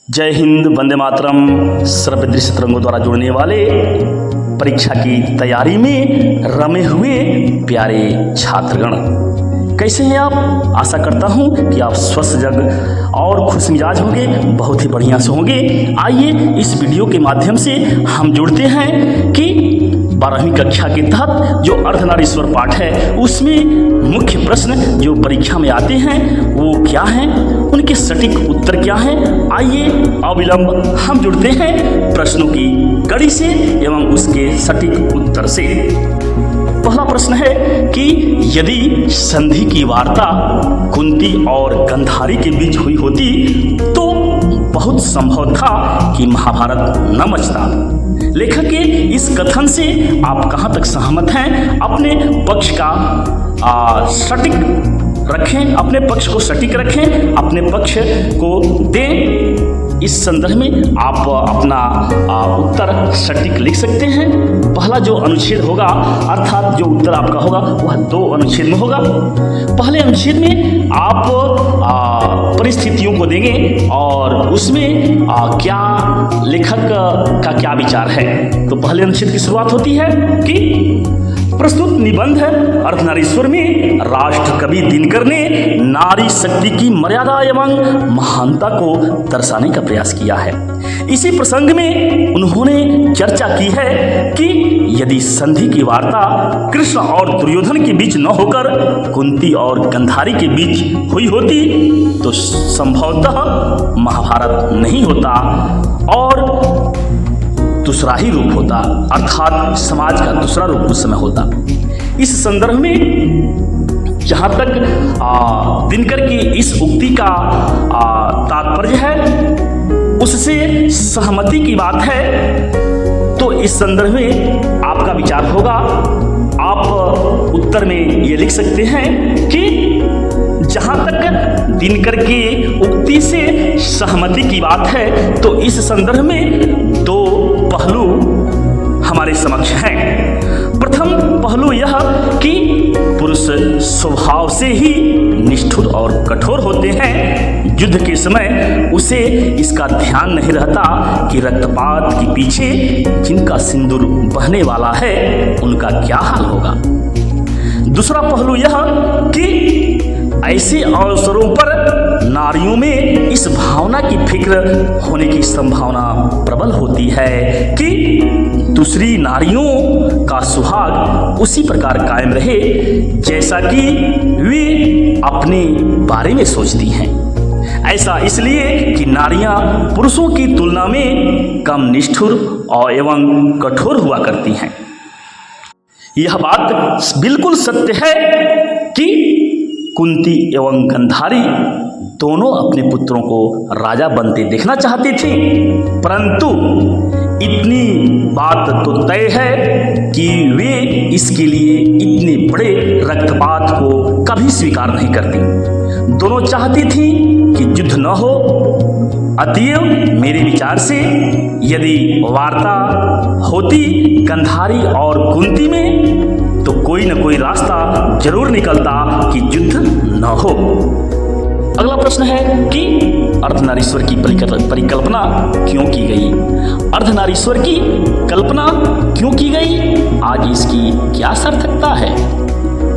जय हिंद, वंदे मातरम। सर्वदृश्य तरंगों द्वारा जुड़ने वाले परीक्षा की तैयारी में रमे हुए प्यारे छात्रगण, कैसे हैं आप? आशा करता हूं कि आप स्वस्थ जग और खुश मिजाज होंगे, बहुत ही बढ़िया से होंगे। आइए इस वीडियो के माध्यम से हम जुड़ते हैं कि 12वीं कक्षा के तहत जो अर्धनारीश्वर पाठ है उसमें मुख्य प्रश्न जो परीक्षा में आते हैं वो क्या हैं, उनके सटीक उत्तर क्या हैं। आइए अविलंब हम जुड़ते हैं प्रश्नों की कड़ी से एवं उसके सटीक उत्तर से। पहला प्रश्न है कि यदि संधि की वार्ता कुंती और गंधारी के बीच हुई होती तो बहुत संभव था कि महाभारत न मचता। लेखक के इस कथन से आप कहां तक सहमत हैं? अपने पक्ष का सटीक रखें, अपने पक्ष को सटीक रखें, अपने पक्ष को दें। इस संदर्भ में आप अपना उत्तर सटीक लिख सकते हैं। पहला जो अनुच्छेद होगा अर्थात जो उत्तर आपका होगा वह 2 अनुच्छेद में होगा। पहले अनुच्छेद में आप परिस्थितियों को देंगे और उसमें क्या लेखक का क्या विचार है। तो पहले अनुच्छेद की शुरुआत होती है कि प्रस्तुत निबंध अर्धनारीश्वर में राष्ट्र कवि दिनकर ने नारी शक्ति की मर्यादा एवं महानता को दर्शाने का प्रयास किया है। इसी प्रसंग में उन्होंने चर्चा की है कि यदि संधि की वार्ता कृष्ण और दुर्योधन के बीच न होकर कुंती और गंधारी के बीच हुई होती तो संभवतः महाभारत नहीं होता और दूसरा ही रूप होता, अर्थात समाज का दूसरा रूप उस समय होता। इस संदर्भ में जहाँ तक दिनकर की इस उक्ति का तात्पर्य है उससे सहमति की बात है। तो इस संदर्भ में आपका विचार होगा, आप उत्तर में ये लिख सकते हैं कि जहाँ तक दिनकर की उक्ति से सहमति की बात है तो इस संदर्भ में 2 पहलू हमारे समक्ष हैं। प्रथम पहलू यह कि पुरुष स्वभाव से ही निष्ठुर और कठोर होते हैं। युद्ध के समय उसे इसका ध्यान नहीं रहता कि रक्तपात के पीछे जिनका सिंदूर बहने वाला है उनका क्या हाल होगा। दूसरा पहलू यह कि ऐसे अवसरों पर नारियों में इस भावना की फिक्र होने की संभावना प्रबल होती है कि दूसरी नारियों का सुहाग उसी प्रकार कायम रहे जैसा कि वे अपने बारे में सोचती हैं। ऐसा इसलिए कि नारियां पुरुषों की तुलना में कम निष्ठुर और एवं कठोर हुआ करती हैं। यह बात बिल्कुल सत्य है कि कुंती एवं गंधारी दोनों अपने पुत्रों को राजा बनते देखना चाहती थी, परंतु इतनी बात तो तय है कि वे इसके लिए इतने बड़े रक्तपात को कभी स्वीकार नहीं करती। दोनों चाहती थी कि युद्ध न हो। अतएव मेरे विचार से यदि वार्ता होती गंधारी और कुंती में तो कोई न कोई रास्ता जरूर निकलता कि युद्ध न हो। अगला प्रश्न है कि अर्धनारीश्वर की परिकल्पना क्यों की गई? अर्धनारीश्वर की कल्पना क्यों की गई? आज इसकी क्या सार्थकता है?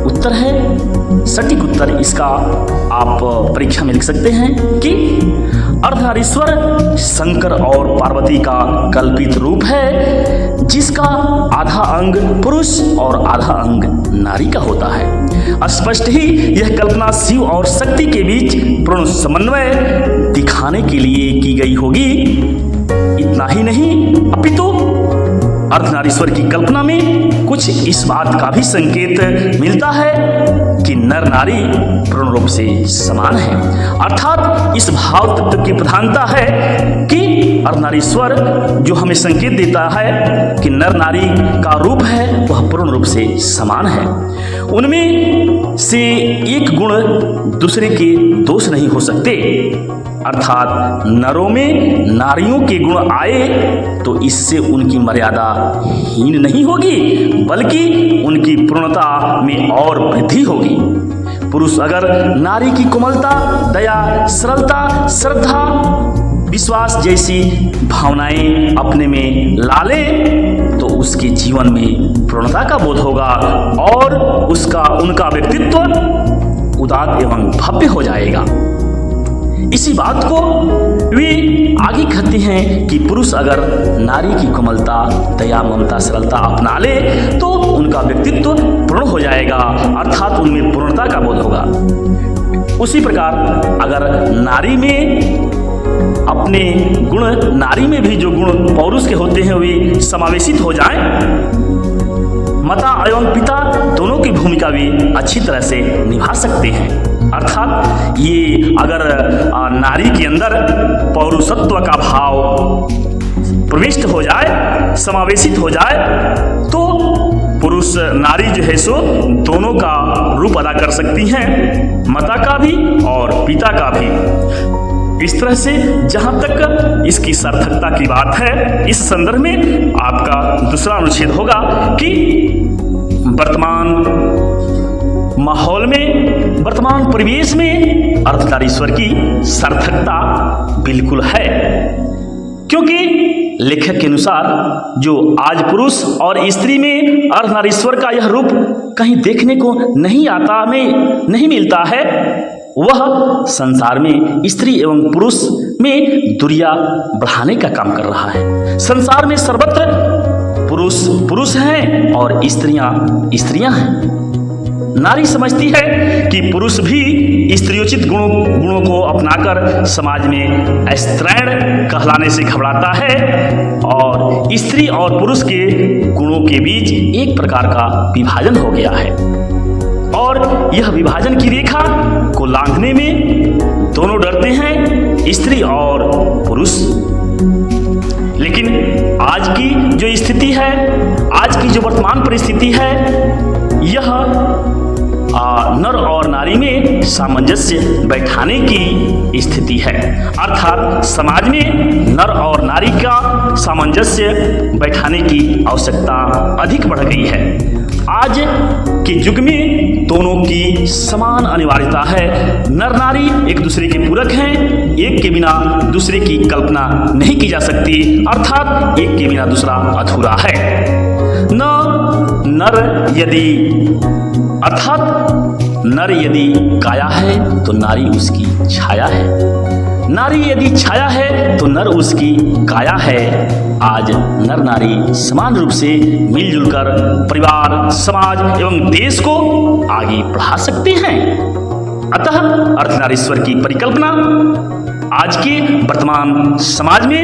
उत्तर है, सटीक उत्तर इसका आप परीक्षा में लिख सकते हैं कि अर्धनारीश्वर शंकर और पार्वती का कल्पित रूप है जिसका आधा अंग पुरुष और आधा अंग नारी का होता है। स्पष्ट ही यह कल्पना शिव और शक्ति के बीच पूर्ण समन्वय दिखाने के लिए की गई होगी। इतना ही नहीं अपितु अर्धनारीश्वर की कल्पना में कुछ इस बात का भी संकेत मिलता है कि नर नारी पूर्ण रूप से समान है। अर्थात इस भाव तत्व की प्रधानता है कि अर्धनारीश्वर जो हमें संकेत देता है कि नर नारी का रूप है वह पूर्ण रूप से समान है। उनमें से एक गुण दूसरे के दोष नहीं हो सकते। अर्थात नरों में नारियों के गुण आए तो इससे उनकी मर्यादा हीन नहीं होगी बल्कि उनकी पूर्णता में और वृद्धि होगी। पुरुष अगर नारी की कोमलता, दया, सरलता, श्रद्धा विश्वास जैसी भावनाएं अपने में ला ले तो उसके जीवन में पूर्णता का बोध होगा और उनका व्यक्तित्व उदात्त एवं भव्य हो जाएगा। इसी बात को वे आगे कहते हैं कि पुरुष अगर नारी की कोमलता, दया, ममता, सरलता अपना ले तो उनका व्यक्तित्व पूर्ण हो जाएगा, अर्थात उनमें पूर्णता का बोध होगा। उसी प्रकार अगर नारी में अपने गुण, नारी में भी जो गुण पौरुष के होते हैं वे समावेशित हो जाएं, माता एवं पिता दोनों की भूमिका भी अच्छी तरह से निभा सकते हैं। अर्थात ये अगर नारी के अंदर पौरुषत्व का भाव प्रविष्ट हो जाए, समावेशित हो जाए, तो पुरुष नारी जो है सो दोनों का रूप अदा कर सकती हैं, माता का भी और पिता का भी। इस तरह से जहाँ तक इसकी सार्थकता की बात है, इस संदर्भ में आपका दूसरा अनुच्छेद होगा कि वर्तमान माहौल में, वर्तमान परिवेश में अर्धनारीश्वर की सार्थकता बिल्कुल है, क्योंकि लेखक के अनुसार जो आज पुरुष और स्त्री में अर्धनारीश्वर का यह रूप कहीं देखने को नहीं मिलता है, वह संसार में स्त्री एवं पुरुष में दूरियां बढ़ाने का काम कर रहा है। संसार में सर्वत्र पुरुष पुरुष हैं और स्त्रियां स्त्रियां हैं। नारी समझती है कि पुरुष भी स्त्रियोचित गुणों को अपनाकर समाज में अस्त्रैण कहलाने से घबराता है और स्त्री और पुरुष के गुणों के बीच एक प्रकार का विभाजन हो गया है और यह विभाजन की रेखा को लांघने में दोनों डरते हैं, स्त्री और पुरुष। लेकिन आज की जो स्थिति है, आज की जो वर्तमान परिस्थिति है, यह नर और नारी में सामंजस्य बैठाने की स्थिति है। अर्थात समाज में नर और नारी का सामंजस्य बैठाने की आवश्यकता अधिक बढ़ गई है। आज के युग में दोनों की समान अनिवार्यता है। नर नारी एक दूसरे के पूरक हैं, एक के बिना दूसरे की कल्पना नहीं की जा सकती, अर्थात एक के बिना दूसरा अधूरा है। नर यदि काया है तो नारी उसकी छाया है, नारी यदि छाया है तो नर उसकी काया है। आज नर नारी समान रूप से मिलजुल कर परिवार, समाज एवं देश को आगे बढ़ा सकते हैं। अतः अर्धनारीश्वर की परिकल्पना आज के वर्तमान समाज में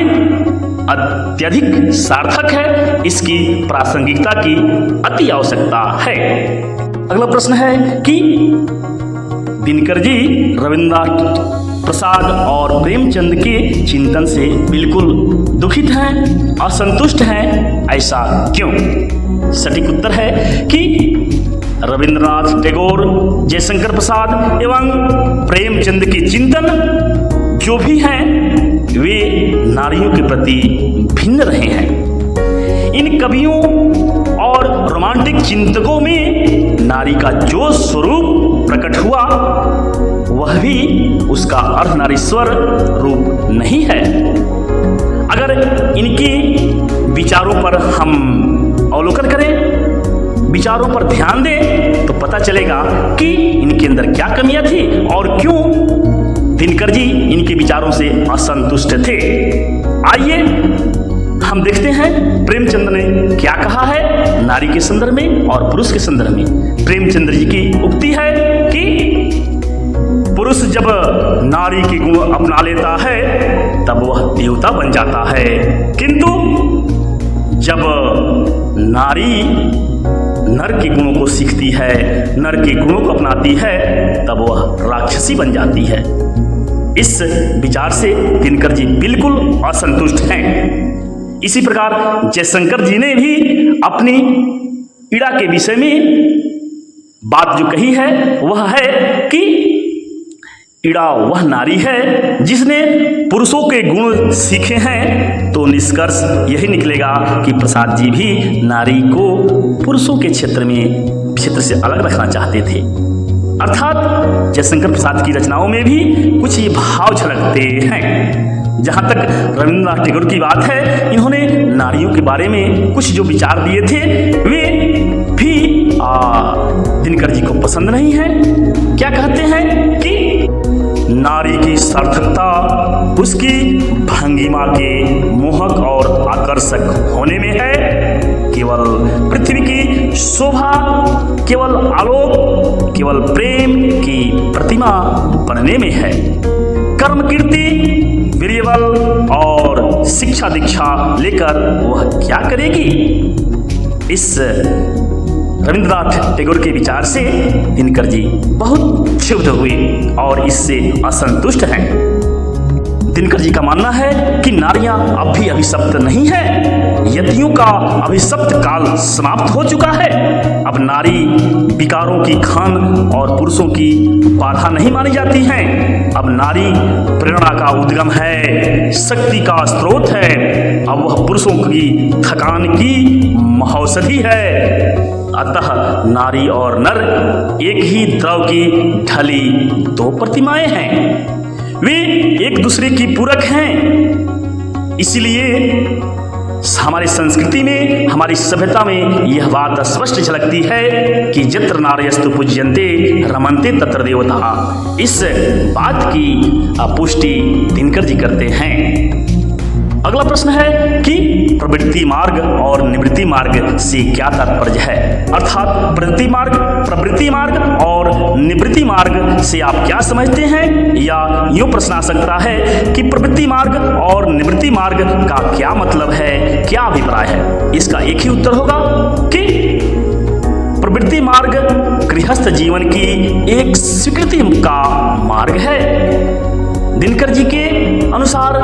अत्यधिक सार्थक है, इसकी प्रासंगिकता की अति आवश्यकता है। अगला प्रश्न है कि दिनकर जी रविन्द्रनाथ प्रसाद और प्रेमचंद के चिंतन से बिल्कुल दुखित हैं, असंतुष्ट हैं, ऐसा क्यों? सटीक उत्तर है कि रविन्द्रनाथ टैगोर, जयशंकर प्रसाद एवं प्रेमचंद के चिंतन जो भी हैं वे नारियों के प्रति भिन्न रहे हैं। इन कवियों और रोमांटिक चिंतकों में नारी का जो स्वरूप प्रकट हुआ वह भी उसका अर्धनारीश्वर रूप नहीं है। अगर इनके विचारों पर हम अवलोकन करें, विचारों पर ध्यान दें, तो पता चलेगा कि इनके अंदर क्या कमियां थी और क्यों दिनकर जी इनके विचारों से असंतुष्ट थे। आइए हम देखते हैं प्रेमचंद ने क्या कहा है नारी के संदर्भ में और पुरुष के संदर्भ में। प्रेमचंद जी की उक्ति है कि पुरुष जब नारी के गुण अपना लेता है तब वह देवता बन जाता है, किंतु जब नारी नर के गुणों को सीखती है, नर के गुणों को अपनाती है, तब वह राक्षसी बन जाती है। इस विचार से दिनकर जी बिल्कुल असंतुष्ट हैं। इसी प्रकार जयशंकर जी ने भी अपनी इड़ा के विषय में बात जो कही है वह है कि इड़ा वह नारी है जिसने पुरुषों के गुण सीखे हैं। तो निष्कर्ष यही निकलेगा कि प्रसाद जी भी नारी को पुरुषों के क्षेत्र से अलग रखना चाहते थे। अर्थात जयशंकर प्रसाद की रचनाओं में भी कुछ ये भाव झलकते हैं। जहाँ तक रविंद्रनाथ टैगोर की बात है, इन्होंने नारियों के बारे में कुछ जो विचार दिए थे वे भी दिनकर जी को पसंद नहीं है। क्या कहते हैं कि नारी की सार्थकता उसकी भंगिमा के मोहक और आकर्षक होने में है, केवल पृथ्वी की शोभा, केवल आलोक, केवल प्रेम की प्रतिमा बनने में है। कर्म कीर्ति, वीर्यबल और शिक्षा दीक्षा लेकर वह क्या करेगी? इस रविंद्रनाथ टैगोर के विचार से दिनकर जी बहुत क्षुब्ध हुए और इससे असंतुष्ट हैं। दिनकर जी का मानना है कि नारियां अब भी अभिशप्त नहीं है, यतियों का अभिशप्त काल समाप्त हो चुका है। अब नारी विकारों की खान और पुरुषों की बाधा नहीं मानी जाती हैं। अब नारी प्रेरणा का उद्गम है, शक्ति का स्रोत है। अब वह पुरुषों की थकान की महौषधि है। अतः नारी और नर एक ही द्रव की ढली दो प्रतिमाएं हैं, वे एक दूसरे की पूरक हैं। इसलिए हमारी संस्कृति में, हमारी सभ्यता में यह बात स्पष्ट झलकती है कि यत्र नार्यस्तु पूज्यन्ते रमन्ते तत्र देवता। इस बात की पुष्टि दिनकर जी करते हैं। अगला प्रश्न है कि प्रवृत्ति मार्ग और निवृत्ति मार्ग से क्या तात्पर्य है, अर्थात प्रवृत्ति मार्ग और निवृत्ति मार्ग से आप क्या समझते हैं? या यूं प्रश्न आ सकता है कि प्रवृत्ति मार्ग और निवृत्ति मार्ग का क्या मतलब है, क्या अभिप्राय है? इसका एक ही उत्तर होगा कि प्रवृत्ति मार्ग गृहस्थ जीवन की एक स्वीकृति का मार्ग है। दिनकर जी के अनुसार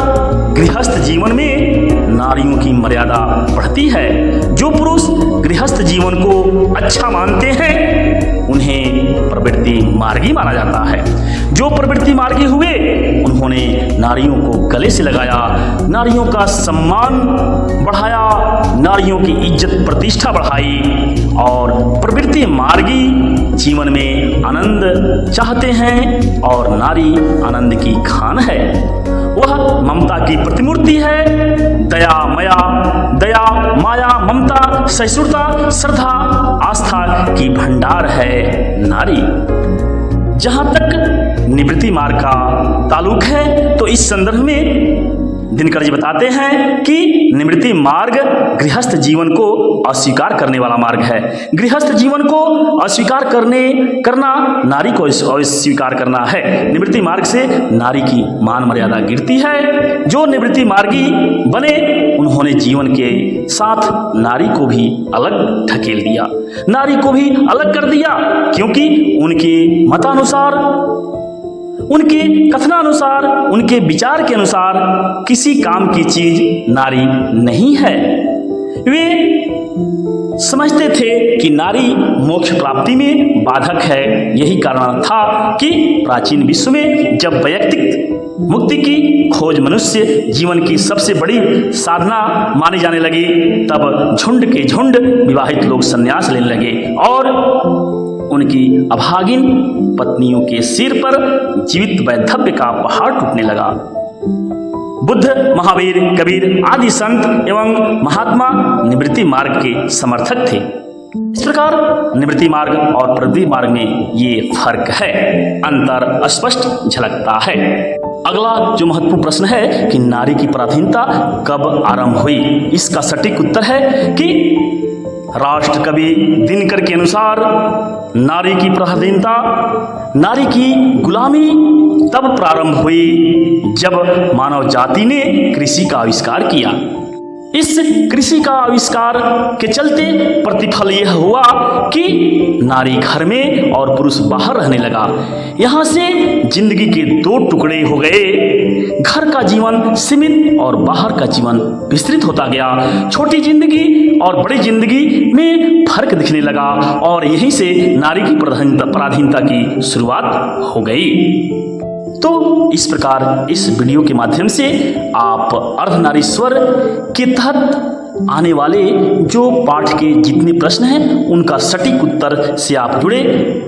गृहस्थ जीवन में नारियों की मर्यादा बढ़ती है। जो पुरुष गृहस्थ जीवन को अच्छा मानते हैं उन्हें प्रवृत्ति मार्गी माना जाता है। जो प्रवृत्ति मार्गी हुए उन्होंने नारियों को गले से लगाया, नारियों का सम्मान बढ़ाया, नारियों की इज्जत प्रतिष्ठा बढ़ाई और प्रवृत्ति मार्गी जीवन में आनंद चाहते हैं और नारी आनंद की खान है। वह ममता की प्रतिमूर्ति है। दया माया ममता सहिष्णुता श्रद्धा आस्था की भंडार है नारी। जहां तक निवृत्ति मार्ग का ताल्लुक है तो इस संदर्भ में दिनकर जी बताते हैं कि निवृत्ति मार्ग गृहस्थ जीवन को अस्वीकार करने वाला मार्ग है। गृहस्थ जीवन को अस्वीकार करना नारी को अस्वीकार करना है। निवृत्ति मार्ग से नारी की मान मर्यादा गिरती है। जो निवृत्ति मार्गी बने उन्होंने जीवन के साथ नारी को भी अलग ढकेल दिया, नारी को भी अलग कर दिया, क्योंकि उनके मतानुसार, उनके कथनानुसार, उनके विचार के अनुसार किसी काम की चीज नारी नहीं है। वे समझते थे कि नारी मोक्ष प्राप्ति में बाधक है। यही कारण था कि प्राचीन विश्व में जब वैयक्तिक मुक्ति की खोज मनुष्य जीवन की सबसे बड़ी साधना मानी जाने लगी, तब झुंड के झुंड विवाहित लोग संन्यास लेने लगे और उनकी अभागिन पत्नियों के सिर पर जीवित वैधव्य का पहाड़ टूटने लगा। बुद्ध, महावीर, कबीर आदि संत एवं महात्मा निवृत्ति मार्ग के समर्थक थे। इस प्रकार निवृत्ति मार्ग और प्रवृत्ति मार्ग में ये फर्क है, अंतर स्पष्ट झलकता है। अगला जो महत्वपूर्ण प्रश्न है कि नारी की पराधीनता कब आरंभ हुई, इसका सटीक उत्तर है कि राष्ट्र कवि दिनकर के अनुसार नारी की पराधीनता, नारी की गुलामी तब प्रारंभ हुई जब मानव जाति ने कृषि का आविष्कार किया। इस कृषि का आविष्कार के चलते प्रतिफल यह हुआ कि नारी घर में और पुरुष बाहर रहने लगा। यहाँ से जिंदगी के दो टुकड़े हो गए। घर का जीवन सीमित और बाहर का जीवन विस्तृत होता गया। छोटी जिंदगी और बड़ी जिंदगी में फर्क दिखने लगा और यहीं से नारी की पराधीनता की शुरुआत हो गई। तो इस प्रकार इस वीडियो के माध्यम से आप अर्धनारीश्वर के तहत आने वाले जो पाठ के जितने प्रश्न हैं उनका सटीक उत्तर से आप जुड़े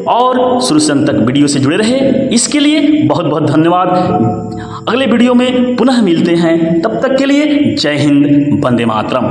और शुरू से अंत तक वीडियो से जुड़े रहे। इसके लिए बहुत बहुत धन्यवाद। अगले वीडियो में पुनः मिलते हैं, तब तक के लिए जय हिंद, वंदे मातरम।